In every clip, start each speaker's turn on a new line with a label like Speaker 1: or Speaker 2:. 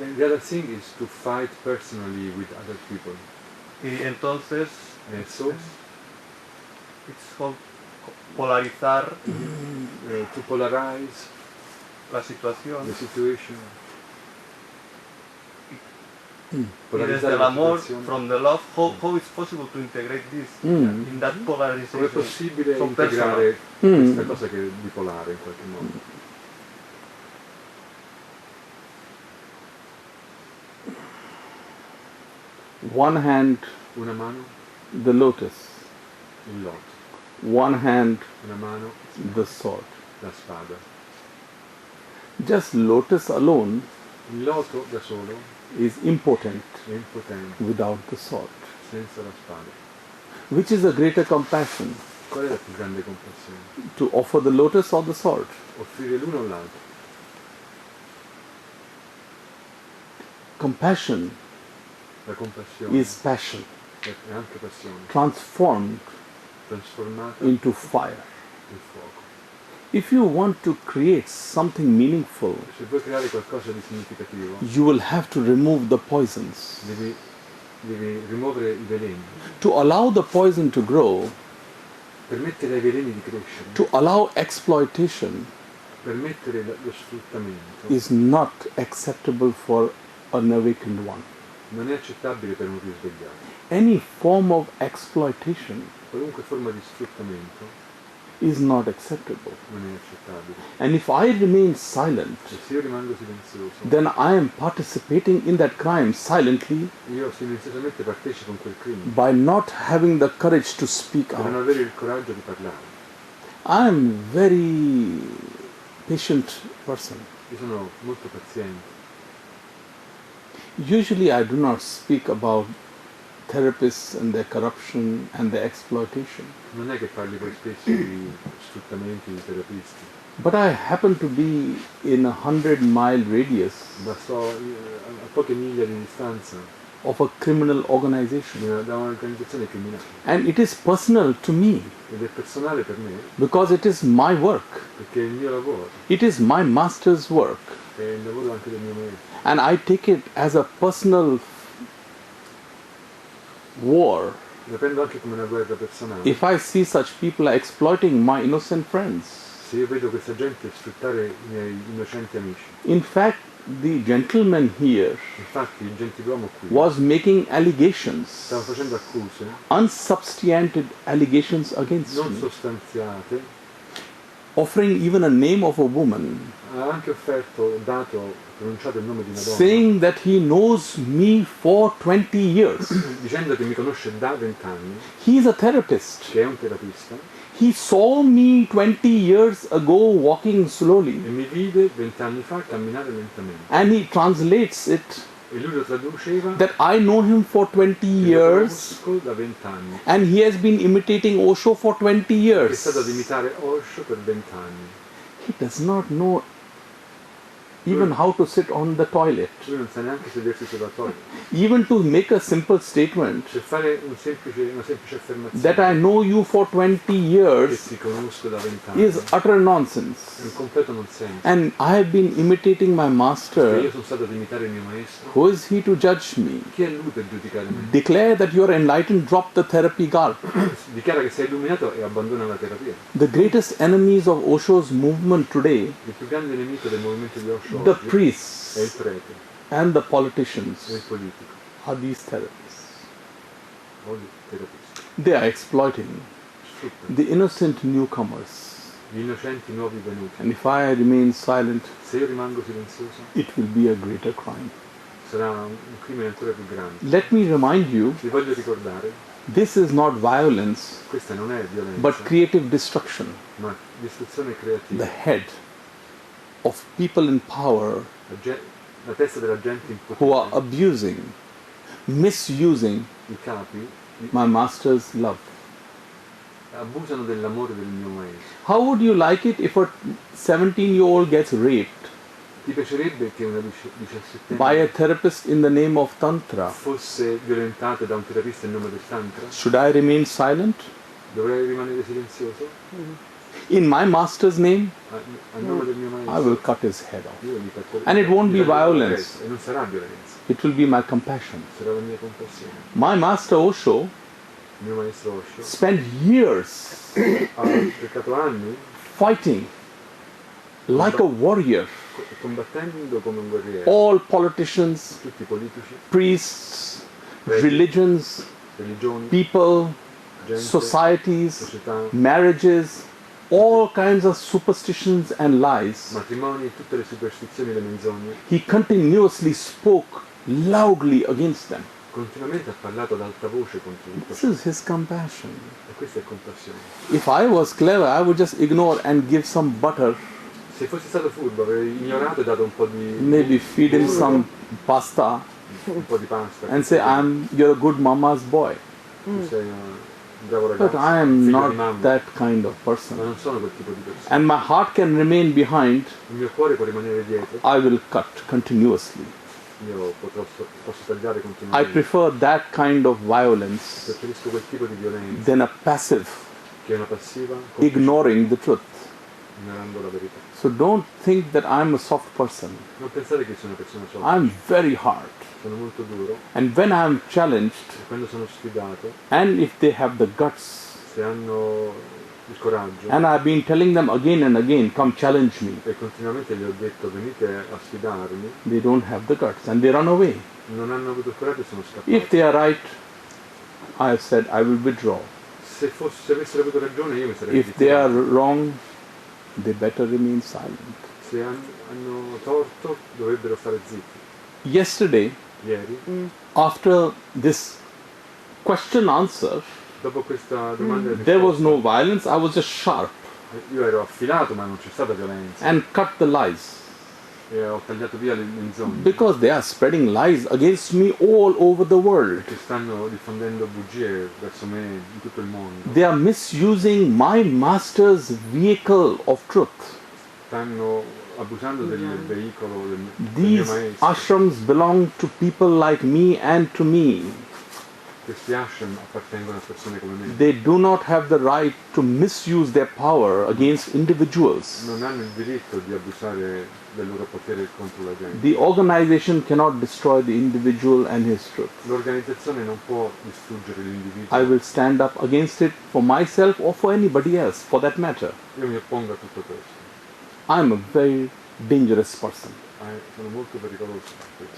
Speaker 1: And the other thing is to fight personally with other people.
Speaker 2: Y entonces
Speaker 1: So,
Speaker 2: it's called polarizar
Speaker 1: to polarize
Speaker 2: la situación.
Speaker 1: the situation.
Speaker 2: Y
Speaker 1: Polarizar
Speaker 2: desde el
Speaker 1: la
Speaker 2: amor,
Speaker 1: situazione.
Speaker 2: from the love, how is possible to integrate this in that
Speaker 1: Come è
Speaker 2: polarization?
Speaker 1: possibile
Speaker 2: So
Speaker 1: integrare questa cosa che è bipolare in qualche modo?
Speaker 3: One hand,
Speaker 1: Una mano,
Speaker 3: the lotus.
Speaker 1: il loto.
Speaker 3: One hand,
Speaker 1: Una mano,
Speaker 3: the sword.
Speaker 1: la spada.
Speaker 3: Just lotus alone
Speaker 1: Il loto da solo
Speaker 3: is impotent
Speaker 1: è impotente
Speaker 3: without the sword.
Speaker 1: senza la spada.
Speaker 3: Which is a greater compassion?
Speaker 1: Qual è la più grande compassione?
Speaker 3: To offer the lotus or the sword?
Speaker 1: Offrire l'uno o l'altro?
Speaker 3: Compassion
Speaker 1: La compassione
Speaker 3: is passion,
Speaker 1: è anche passione,
Speaker 3: transformed
Speaker 1: trasformata
Speaker 3: into fire.
Speaker 1: in fuoco.
Speaker 3: If you want to create something meaningful,
Speaker 1: Se vuoi creare qualcosa di significativo,
Speaker 3: you will have to remove the poisons.
Speaker 1: devi rimuovere i veleni,
Speaker 3: To allow the poison to grow,
Speaker 1: permettere ai veleni di crescere,
Speaker 3: to allow exploitation
Speaker 1: permettere lo sfruttamento
Speaker 3: is not acceptable for an awakened one.
Speaker 1: non è accettabile per un risvegliato.
Speaker 3: Any form of exploitation
Speaker 1: Qualunque forma di sfruttamento
Speaker 3: is not acceptable.
Speaker 1: non è accettabile.
Speaker 3: And if I remain silent,
Speaker 1: E se io rimango silenzioso,
Speaker 3: then I am participating in that crime silently
Speaker 1: io silenziosamente partecipo in quel crimine
Speaker 3: by not having the courage to speak
Speaker 1: per non
Speaker 3: out.
Speaker 1: avere il coraggio di parlare.
Speaker 3: I am a very patient person.
Speaker 1: Io sono molto paziente.
Speaker 3: Usually I do not speak about therapists and their corruption and their exploitation.
Speaker 1: Non è che parli poi spesso di sfruttamenti di terapisti,
Speaker 3: But I happen to be in a 100-mile radius
Speaker 1: ma sto a poche miglia di distanza
Speaker 3: of a criminal organization.
Speaker 1: da un'organizzazione criminale
Speaker 3: And it is personal to me
Speaker 1: ed è personale per me
Speaker 3: because it is my work.
Speaker 1: perché è il mio lavoro,
Speaker 3: It is my master's work.
Speaker 1: è il lavoro anche del mio maestro.
Speaker 3: And I take it as a personal war.
Speaker 1: La prendo anche come una guerra personale.
Speaker 3: If I see such people exploiting my innocent friends.
Speaker 1: Se io vedo questa gente sfruttare i miei innocenti amici,
Speaker 3: In fact, the gentleman here
Speaker 1: infatti il gentiluomo qui
Speaker 3: was making allegations,
Speaker 1: stava facendo accuse
Speaker 3: unsubstantiated allegations against
Speaker 1: non
Speaker 3: me,
Speaker 1: sostanziate,
Speaker 3: offering even a name of a woman,
Speaker 1: ha anche pronunciato il nome di una donna,
Speaker 3: saying that he knows me for 20 years.
Speaker 1: dicendo che mi conosce da 20 anni,
Speaker 3: He is a therapist.
Speaker 1: che è un terapista,
Speaker 3: He saw me 20 years ago walking slowly,
Speaker 1: e mi vide 20 anni fa camminare lentamente.
Speaker 3: and he translates it
Speaker 1: E lui lo traduceva
Speaker 3: that I know him for 20
Speaker 1: che lo
Speaker 3: years,
Speaker 1: conosco da 20 anni,
Speaker 3: and he has been imitating Osho for 20
Speaker 1: che è
Speaker 3: years.
Speaker 1: stato ad imitare Osho per 20 anni.
Speaker 3: He does not know even how to sit on the toilet.
Speaker 1: Lui non sa neanche sedersi sulla toilet.
Speaker 3: Even to make a simple statement
Speaker 1: Per fare una semplice affermazione
Speaker 3: that I know you for 20
Speaker 1: che
Speaker 3: years
Speaker 1: ti conosco da 20 anni
Speaker 3: is utter
Speaker 1: è
Speaker 3: nonsense.
Speaker 1: un completo non senso.
Speaker 3: And I have been imitating my
Speaker 1: Io
Speaker 3: master.
Speaker 1: sono stato ad imitare il mio maestro.
Speaker 3: Who is he to judge me?
Speaker 1: Chi è lui per giudicare me?
Speaker 3: Declare that you are enlightened, drop the therapy garb.
Speaker 1: Dichiara che sei illuminato e abbandona la terapia.
Speaker 3: The greatest enemies of Osho's movement today,
Speaker 1: Il più grande nemico del movimento di Osho
Speaker 3: the
Speaker 1: oggi
Speaker 3: priests
Speaker 1: è il prete,
Speaker 3: and the
Speaker 1: è il
Speaker 3: politicians,
Speaker 1: politico,
Speaker 3: are these therapists.
Speaker 1: o il terapista.
Speaker 3: They are exploiting
Speaker 1: Sfruttano
Speaker 3: the innocent newcomers.
Speaker 1: gli innocenti nuovi venuti.
Speaker 3: And if I remain silent,
Speaker 1: Se io rimango silenzioso
Speaker 3: it will be a greater crime.
Speaker 1: sarà un crimine ancora più grande.
Speaker 3: Let me remind you,
Speaker 1: Vi voglio ricordare,
Speaker 3: this is not violence,
Speaker 1: questa non è violenza,
Speaker 3: but creative destruction.
Speaker 1: ma distruzione
Speaker 3: The
Speaker 1: creativa.
Speaker 3: head of people in power
Speaker 1: La testa della gente
Speaker 3: who are
Speaker 1: impotente,
Speaker 3: abusing, misusing
Speaker 1: i capi,
Speaker 3: my master's love.
Speaker 1: abusano dell'amore del mio maestro.
Speaker 3: How would you like it if a 17-year-old gets raped
Speaker 1: Ti piacerebbe che una
Speaker 3: by a
Speaker 1: 17enne
Speaker 3: therapist in the name of Tantra?
Speaker 1: fosse violentata da un terapista in nome del Tantra?
Speaker 3: Should I remain silent?
Speaker 1: Dovrei rimanere silenzioso?
Speaker 3: In my master's name,
Speaker 1: a nome del mio maestro,
Speaker 3: I will cut his head off.
Speaker 1: io gli tacco-
Speaker 3: And it won't be
Speaker 1: gli taglierò la
Speaker 3: violence.
Speaker 1: testa, e non sarà violenza,
Speaker 3: It will be my compassion.
Speaker 1: sarà la mia compassione.
Speaker 3: My master Osho
Speaker 1: Il mio maestro Osho
Speaker 3: spent years
Speaker 1: ha cercato anni
Speaker 3: fighting like a warrior.
Speaker 1: combattendo come un guerriero.
Speaker 3: All politicians,
Speaker 1: Tutti i politici,
Speaker 3: priests, religions,
Speaker 1: religioni,
Speaker 3: people,
Speaker 1: gente,
Speaker 3: societies,
Speaker 1: società,
Speaker 3: marriages, all kinds of superstitions and lies.
Speaker 1: matrimoni, tutte le superstizioni e le menzogne.
Speaker 3: He continuously spoke loudly against them.
Speaker 1: Continuamente ha parlato ad alta voce contro tutto
Speaker 3: This
Speaker 1: ciò.
Speaker 3: is his compassion.
Speaker 1: E questa è compassione.
Speaker 3: If I was clever, I would just ignore and give some butter,
Speaker 1: Se fossi stato furbo avrei ignorato e dato un po' di
Speaker 3: maybe feed him some pasta
Speaker 1: un po' di pasta
Speaker 3: and say, you're a good mama's boy.
Speaker 1: tu sei un bravo
Speaker 3: But
Speaker 1: ragazzo,
Speaker 3: I am
Speaker 1: figlio di
Speaker 3: not
Speaker 1: mamma.
Speaker 3: that kind of
Speaker 1: Ma
Speaker 3: person.
Speaker 1: non sono quel tipo di persona.
Speaker 3: And my heart can remain behind.
Speaker 1: Il mio cuore può rimanere dietro,
Speaker 3: I will cut continuously.
Speaker 1: io posso tagliare
Speaker 3: I
Speaker 1: continuamente.
Speaker 3: prefer that kind of violence
Speaker 1: Preferisco quel tipo di violenza
Speaker 3: than a passive
Speaker 1: che è una passiva
Speaker 3: ignoring the truth.
Speaker 1: ignorando la verità.
Speaker 3: So don't think that I'm a soft person.
Speaker 1: Non pensate che sono una persona sola,
Speaker 3: I'm very hard.
Speaker 1: sono molto duro
Speaker 3: And when I'm challenged,
Speaker 1: e quando sono sfidato,
Speaker 3: and if they have the guts,
Speaker 1: se hanno il coraggio
Speaker 3: and I've been telling them again and again, come challenge me,
Speaker 1: e continuamente gli ho detto venite a sfidarmi,
Speaker 3: they don't have the guts and they run away.
Speaker 1: non hanno avuto il coraggio e sono scappati.
Speaker 3: If they are right, I have said I will withdraw.
Speaker 1: Se avessero avuto ragione io mi sarei
Speaker 3: If they are
Speaker 1: ritirato.
Speaker 3: wrong, they better remain silent.
Speaker 1: Se hanno torto dovrebbero stare zitti.
Speaker 3: Yesterday,
Speaker 1: Ieri,
Speaker 3: after this question answer,
Speaker 1: dopo questa domanda e
Speaker 3: there was
Speaker 1: risposta,
Speaker 3: no violence, I was just sharp
Speaker 1: io ero affilato ma non c'è stata violenza
Speaker 3: and cut the lies.
Speaker 1: e ho tagliato via le menzogne
Speaker 3: Because they are spreading lies against me all over the world.
Speaker 1: che stanno diffondendo bugie verso me in tutto il mondo.
Speaker 3: They are misusing my master's vehicle of truth.
Speaker 1: Stanno abusando del veicolo del mio
Speaker 3: These
Speaker 1: maestro.
Speaker 3: ashrams belong to people like me and to me.
Speaker 1: Questi ashram appartengono a persone come me.
Speaker 3: They do not have the right to misuse their power against individuals.
Speaker 1: Non hanno il diritto di abusare del loro potere contro la gente.
Speaker 3: The organization cannot destroy the individual and his truth.
Speaker 1: L'organizzazione non può distruggere l'individuo.
Speaker 3: I will stand up against it for myself or for anybody else, for that matter.
Speaker 1: Io mi oppongo a tutto questo.
Speaker 3: I'm a very dangerous person.
Speaker 1: Sono molto pericoloso.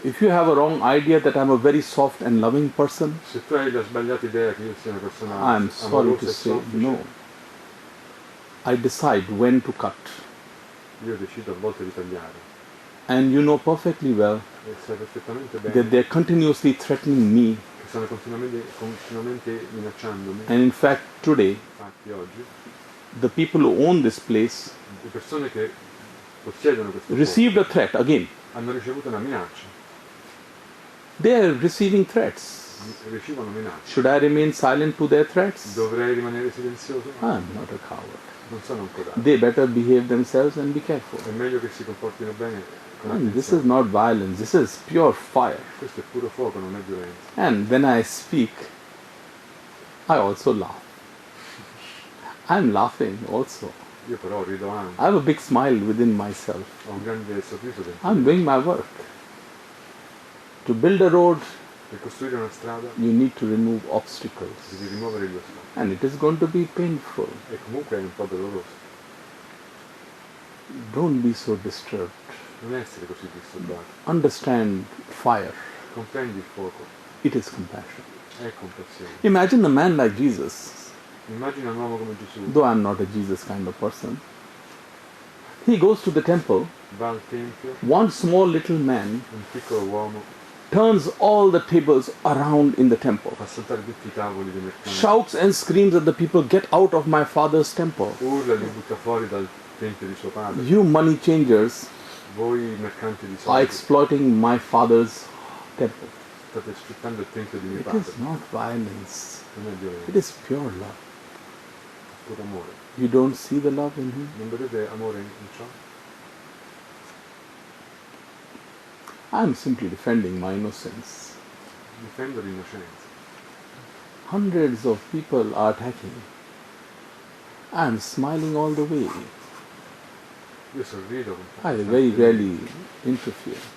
Speaker 3: If you have a wrong idea that I'm a very soft and loving person,
Speaker 1: Se tu hai la sbagliata idea che io sia una persona
Speaker 3: I'm sorry
Speaker 1: amorosa
Speaker 3: to
Speaker 1: e
Speaker 3: say
Speaker 1: soffice,
Speaker 3: no. I decide when to cut.
Speaker 1: io decido a volte di tagliare.
Speaker 3: And you know perfectly well
Speaker 1: E sai perfettamente bene
Speaker 3: that they're continuously threatening me.
Speaker 1: che stanno continuamente minacciandomi.
Speaker 3: And in fact, today,
Speaker 1: Infatti oggi
Speaker 3: the people who own this place
Speaker 1: le persone che possiedono questo
Speaker 3: received a threat again.
Speaker 1: posto hanno ricevuto una minaccia.
Speaker 3: They are receiving threats.
Speaker 1: Ricevono minacce.
Speaker 3: Should I remain silent to their threats?
Speaker 1: Dovrei rimanere silenzioso?
Speaker 3: I'm not a coward.
Speaker 1: Non sono un codardo.
Speaker 3: They better behave themselves and be careful.
Speaker 1: È meglio che si comportino bene con
Speaker 3: And this
Speaker 1: attenzione.
Speaker 3: is not violence, this is pure fire.
Speaker 1: Questo è puro fuoco, non è violenza.
Speaker 3: And when I speak, I also laugh. I'm laughing also.
Speaker 1: Io però rido anche.
Speaker 3: I have a big smile within myself.
Speaker 1: Ho un grande sorriso dentro.
Speaker 3: I'm doing my work. To build a road,
Speaker 1: Per costruire una strada
Speaker 3: you need to remove obstacles.
Speaker 1: devi rimuovere gli ostacoli.
Speaker 3: And it is going to be painful.
Speaker 1: E comunque è un po' doloroso.
Speaker 3: Don't be so disturbed.
Speaker 1: Non essere così disturbato.
Speaker 3: Understand fire.
Speaker 1: Comprendi il fuoco.
Speaker 3: It is compassion.
Speaker 1: È compassione.
Speaker 3: Imagine a man like Jesus,
Speaker 1: Immagina un uomo come Gesù.
Speaker 3: though I'm not a Jesus kind of person. He goes to the temple,
Speaker 1: Va al tempio,
Speaker 3: one small little man
Speaker 1: un piccolo uomo,
Speaker 3: turns all the tables around in the temple,
Speaker 1: fa saltare tutti i tavoli dei mercanti.
Speaker 3: shouts and screams at the people, "Get out of my father's temple.
Speaker 1: Urla e li butta fuori dal tempio di suo padre.
Speaker 3: You money changers
Speaker 1: Voi mercanti di
Speaker 3: are
Speaker 1: soldi
Speaker 3: exploiting my father's temple."
Speaker 1: state sfruttando il tempio di mio
Speaker 3: It
Speaker 1: padre.
Speaker 3: is not violence.
Speaker 1: Non è
Speaker 3: It
Speaker 1: violenza,
Speaker 3: is pure love.
Speaker 1: è puro amore.
Speaker 3: You don't see the love in him?
Speaker 1: Non vedete amore in ciò?
Speaker 3: I'm simply defending my innocence.
Speaker 1: Difendo l'innocenza.
Speaker 3: Hundreds of people are attacking. I'm smiling all the way.
Speaker 1: Io sorrido.
Speaker 3: I very rarely interfere.